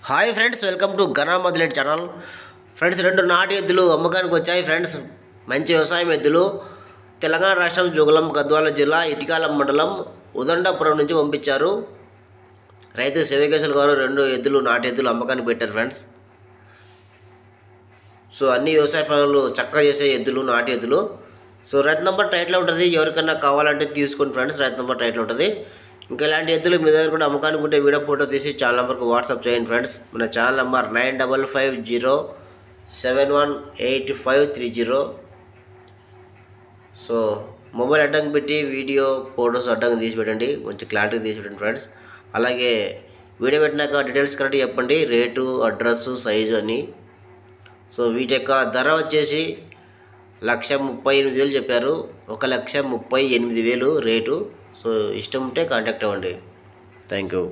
Hi friends, welcome to Ghana Madilet channel. Friends, 2 నాటు ఎద్దులు అమ్మకానికి వచ్చాయి. ఫ్రెండ్స్, మంచి వ్యవసాయం ఎద్దులు తెలంగాణ రాష్ట్రం జోగులాంబ గద్వాల జిల్లా ఇటికాల మండలం ఉదండాపురం నుంచి పంపించారు. రైతు శివకేశవులు గారు 2 ఎద్దులు నాటు ఎద్దులు అమ్మకానికి పెట్టారు. ఫ్రెండ్స్, సో అన్ని వ్యవసాయ పనులు చక్కగా చేసే ఎద్దులు, నాటు ఎద్దులు. సో రైతు నెంబర్ టైట్లో ఉంటుంది, ఎవరికైనా కావాలంటే తీసుకోండి ఫ్రెండ్స్. రైతు నెంబర్ టైట్లో ఉంటుంది. ఇంకా ఇలాంటి ఎద్దులు మీ దగ్గర కూడా అమ్మకానికి ఉంటే వీడియో ఫోటో తీసి ఛానల్ నెంబర్కి వాట్సాప్ చేయండి ఫ్రెండ్స్. మన ఛానల్ నెంబర్ 9550718530. సో మొబైల్ అడ్డంకి పెట్టి వీడియో ఫోటోస్ అడ్డంకి తీసి పెట్టండి, కొంచెం క్లారిటీ తీసి పెట్టండి ఫ్రెండ్స్. అలాగే వీడియో పెట్టినాక డీటెయిల్స్ కరెక్ట్గా చెప్పండి, రేటు, అడ్రస్సు, సైజు అని. సో వీటి యొక్క ధర వచ్చేసి 1,38,000 చెప్పారు. 1,38,000 రేటు. సో ఇష్టం ఉంటే కాంటాక్ట్ అవ్వండి. Thank you.